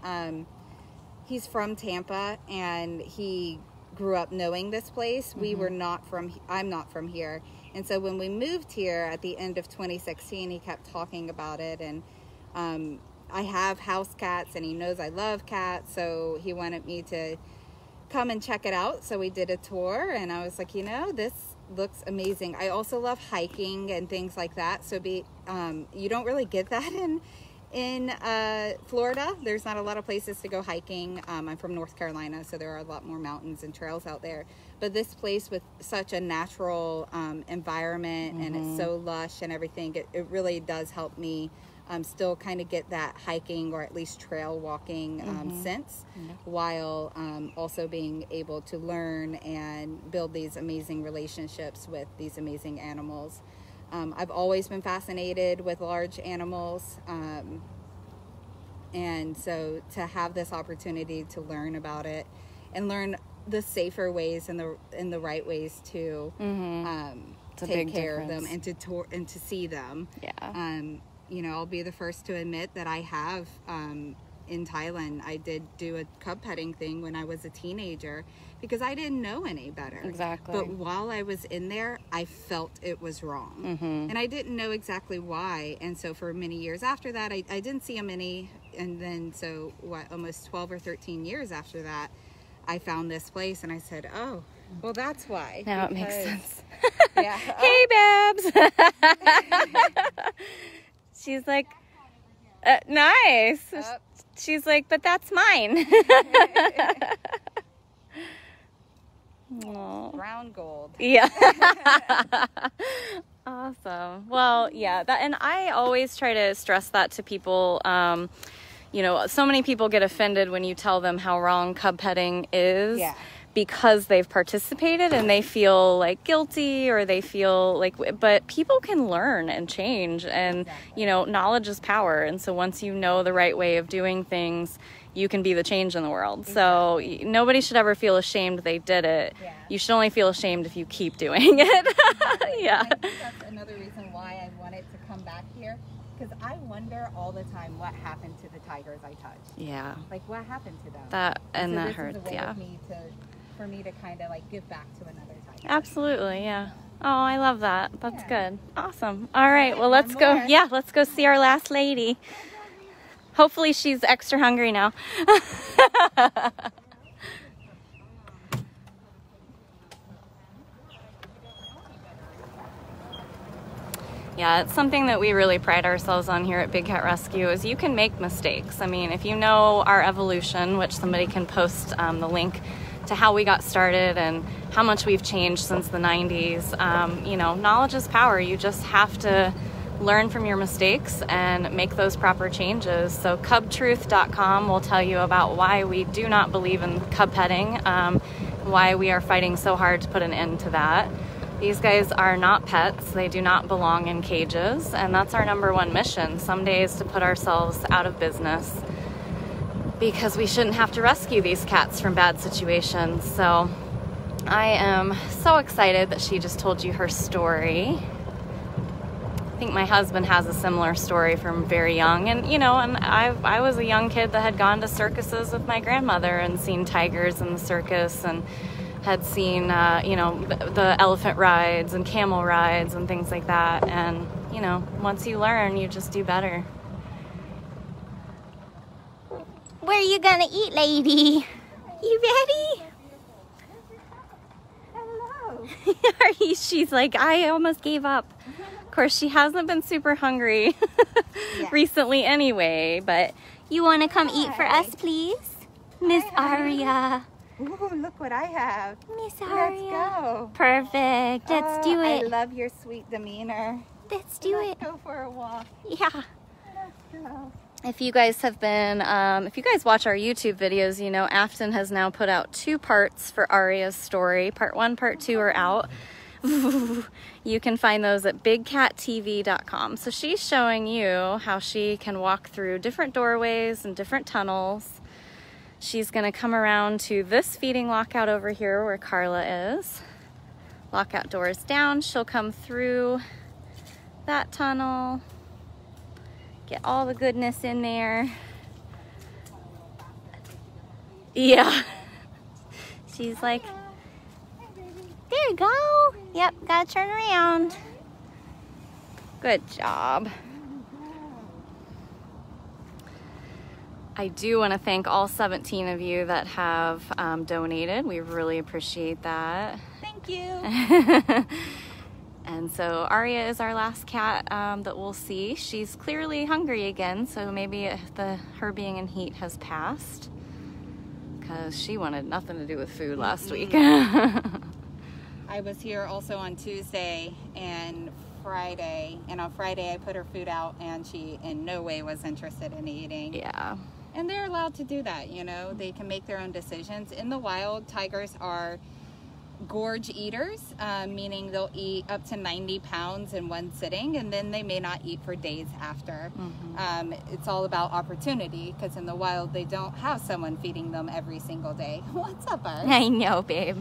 Speaker 2: he's from Tampa, and he grew up knowing this place. I'm not from here. And so when we moved here at the end of 2016, he kept talking about it. And I have house cats, and he knows I love cats. So he wanted me to come and check it out. So we did a tour, and I was like, this looks amazing. I also love hiking and things like that. So you don't really get that in Florida. There's not a lot of places to go hiking. I'm from North Carolina, so there are a lot more mountains and trails out there. But this place with such a natural environment, and it's so lush and everything, it really does help me still kind of get that hiking or at least trail walking sense, while also being able to learn and build these amazing relationships with these amazing animals. I've always been fascinated with large animals, and so to have this opportunity to learn about it and learn the safer ways and the right ways to take care of them and to see them. I'll be the first to admit that I have in Thailand. I did do a cub petting thing when I was a teenager because I didn't know any better.
Speaker 1: Exactly.
Speaker 2: But while I was in there, I felt it was wrong. And I didn't know exactly why. And so for many years after that, I didn't see them any. And then almost 12 or 13 years after that, I found this place and I said, oh, well, that's why.
Speaker 1: Now it makes sense.
Speaker 2: Yeah.
Speaker 1: Hey, Babs. She's like, nice. She's like, but that's mine.
Speaker 2: Brown gold.
Speaker 1: Yeah. Awesome. Well, yeah, and I always try to stress that to people. So many people get offended when you tell them how wrong cub petting is. Yeah. Because they've participated and they feel like guilty, or they feel like, but people can learn and change, and knowledge is power. And so once you know the right way of doing things, you can be the change in the world. So nobody should ever feel ashamed they did it. You should only feel ashamed if you keep doing it.
Speaker 2: I think that's another reason why I wanted to come back here, because I wonder all the time what happened to the tigers I touched.
Speaker 1: Yeah.
Speaker 2: Like, what happened to them?
Speaker 1: That hurts.
Speaker 2: For me to kind of like give back to another tiger.
Speaker 1: Absolutely, yeah. Oh, I love that. That's good. Awesome. All right, well, let's go. Yeah, let's go see our last lady. Hopefully she's extra hungry now. Yeah, it's something that we really pride ourselves on here at Big Cat Rescue is you can make mistakes. I mean, if you know our evolution, which somebody can post the link to how we got started and how much we've changed since the 90s, you know, knowledge is power. You just have to learn from your mistakes and make those proper changes. So cubtruth.com will tell you about why we do not believe in cub petting, why we are fighting so hard to put an end to that. These guys are not pets. They do not belong in cages, and that's our #1 mission. Some days to put ourselves out of business because we shouldn't have to rescue these cats from bad situations. So I am so excited that she just told you her story. I think my husband has a similar story from very young, and you know, and I was a young kid that had gone to circuses with my grandmother and seen tigers in the circus and had seen, you know, the elephant rides and camel rides and things like that. And, you know, once you learn, you just do better. Where are you gonna eat, lady? You ready?
Speaker 2: Hello.
Speaker 1: She's like, I almost gave up. Of course, she hasn't been super hungry recently anyway, but you want to come eat for us, please? Miss Aria.
Speaker 2: Ooh, look what I have.
Speaker 1: Miss Aria.
Speaker 2: Let's go.
Speaker 1: Perfect. Let's do it.
Speaker 2: I love your sweet demeanor.
Speaker 1: Let's do it.
Speaker 2: Let's go for a walk.
Speaker 1: Yeah.
Speaker 2: Let's go.
Speaker 1: If you guys have been, if you guys watch our YouTube videos, you know Afton has now put out 2 parts for Aria's story. Part 1, Part 2 are out. You can find those at bigcattv.com. So she's showing you how she can walk through different doorways and different tunnels. She's gonna come around to this feeding lockout over here where Karla is. Lockout doors down. She'll come through that tunnel. Get all the goodness in there. Yeah. She's like, there you go. Yep, gotta turn around. Good job. I do want to thank all 17 of you that have donated. We really appreciate that.
Speaker 2: Thank you.
Speaker 1: And so Aria is our last cat that we'll see. She's clearly hungry again, so maybe her being in heat has passed because she wanted nothing to do with food last week.
Speaker 2: I was here also on Tuesday and Friday, and on Friday I put her food out and she in no way was interested in eating.
Speaker 1: Yeah.
Speaker 2: And they're allowed to do that, you know. They can make their own decisions. In the wild, tigers are gorge eaters, meaning they'll eat up to 90 pounds in one sitting, and then they may not eat for days after. Mm-hmm. It's all about opportunity, because in the wild, they don't have someone feeding them every single day. What's up, Art?
Speaker 1: I know, babe.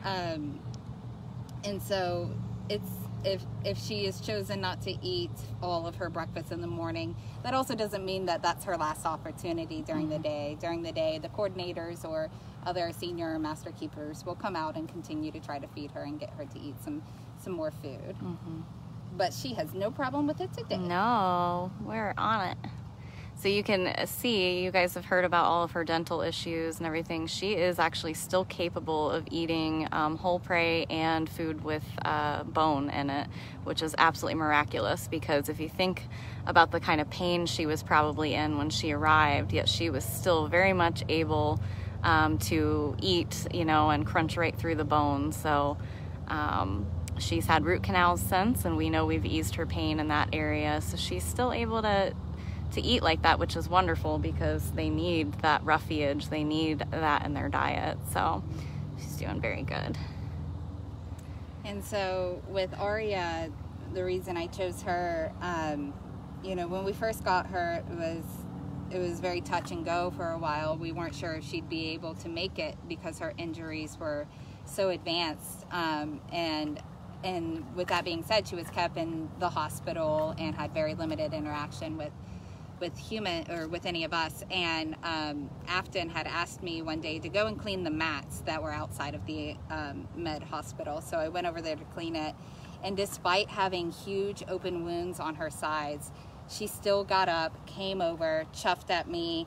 Speaker 2: And so it's if she has chosen not to eat all of her breakfast in the morning, that also doesn't mean that that's her last opportunity during the day. During the day, the coordinators or other senior master keepers will come out and continue to try to feed her and get her to eat some more food. Mm-hmm. But she has no problem with it today.
Speaker 1: No, we're on it. So you can see, you guys have heard about all of her dental issues and everything. She is actually still capable of eating whole prey and food with bone in it, which is absolutely miraculous, because if you think about the kind of pain she was probably in when she arrived, yet she was still very much able to eat, you know, and crunch right through the bones. So she's had root canals since, and we know we've eased her pain in that area. So she's still able to eat like that, which is wonderful, because they need that roughage. They need that in their diet. So she's doing very good.
Speaker 2: And so with Aria, the reason I chose her, you know, when we first got her, it was very touch and go for a while. We weren't sure if she'd be able to make it because her injuries were so advanced. And with that being said, she was kept in the hospital and had very limited interaction with with any of us, and Afton had asked me one day to go and clean the mats that were outside of the med hospital. So I went over there to clean it, and despite having huge open wounds on her sides, she still got up, came over, chuffed at me,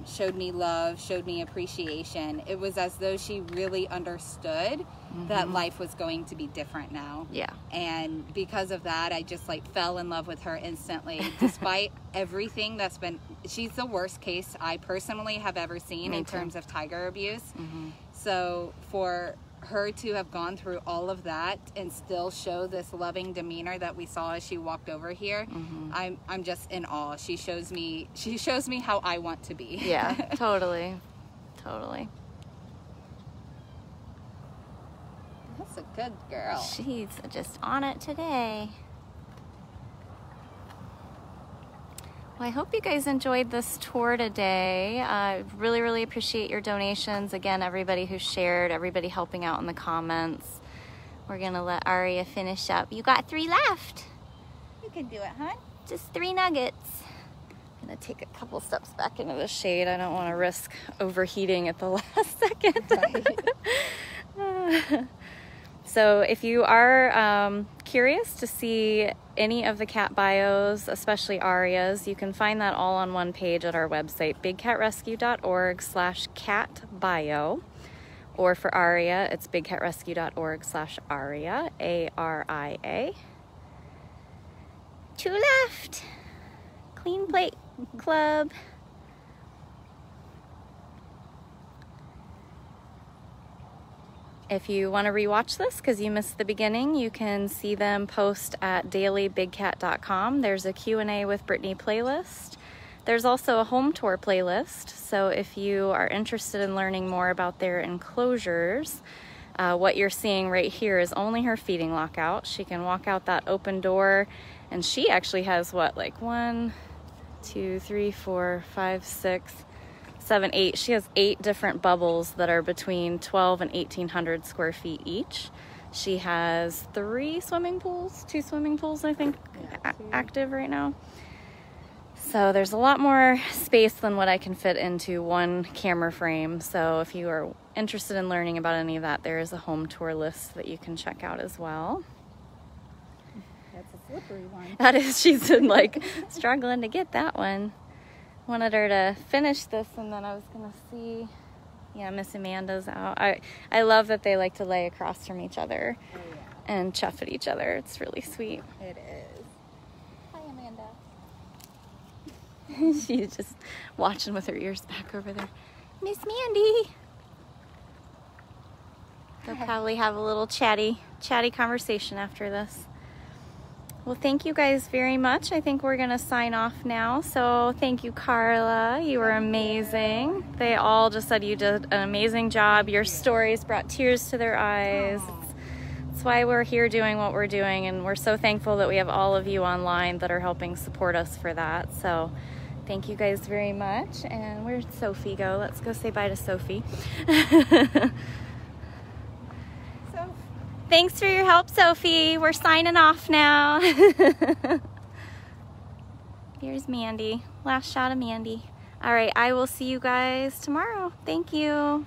Speaker 2: showed me love, showed me appreciation. It was as though she really understood that life was going to be different now.
Speaker 3: Yeah.
Speaker 2: And because of that, I just like fell in love with her instantly. Despite everything that's been, she's the worst case I personally have ever seen in terms of tiger abuse. So for her to have gone through all of that and still show this loving demeanor that we saw as she walked over here, I'm just in awe. She shows me how I want to be.
Speaker 3: Yeah, totally.
Speaker 2: That's a good girl.
Speaker 3: She's just on it today. Well, I hope you guys enjoyed this tour today. I really appreciate your donations. Again, everybody who shared, everybody helping out in the comments. We're gonna let Aria finish up. You got 3 left.
Speaker 2: You can do it, hon.
Speaker 3: Just 3 nuggets. I'm gonna take a couple steps back into the shade. I don't want to risk overheating at the last second. So if you are curious to see any of the cat bios, especially Aria's, you can find that all on one page at our website, bigcatrescue.org/catbio. Or for Aria, it's bigcatrescue.org/Aria, A-R-I-A. 2 left. Clean plate club. If you want to rewatch this because you missed the beginning, you can see them post at dailybigcat.com. There's a Q&A with Brittany playlist. There's also a home tour playlist. So if you are interested in learning more about their enclosures, what you're seeing right here is only her feeding lockout. She can walk out that open door, and she actually has what, like 1, 2, 3, 4, 5, 6, 7, 8. She has 8 different bubbles that are between 12 and 1,800 square feet each. She has 2 swimming pools, I think, active right now. So there's a lot more space than what I can fit into one camera frame. So if you are interested in learning about any of that, there is a home tour list that you can check out as well.
Speaker 2: That's a slippery one.
Speaker 3: That is, she's been like struggling to get that one. Wanted her to finish this, and then I was gonna see, yeah, Miss Amanda's out. I love that they like to lay across from each other and chuff at each other. It's really sweet.
Speaker 2: It is. Hi, Amanda.
Speaker 3: She's just watching with her ears back over there. Miss Mandy. They'll probably have a little chatty conversation after this. Well, thank you guys very much. I think we're going to sign off now. So thank you, Karla. You were amazing. They all just said you did an amazing job. Your stories brought tears to their eyes. That's why we're here doing what we're doing, and we're so thankful that we have all of you online that are helping support us for that. So thank you guys very much. And where'd Sophie go? Let's go say bye to Sophie. Thanks for your help, Sophie. We're signing off now. Here's Mandy. Last shot of Mandy. All right, I will see you guys tomorrow. Thank you.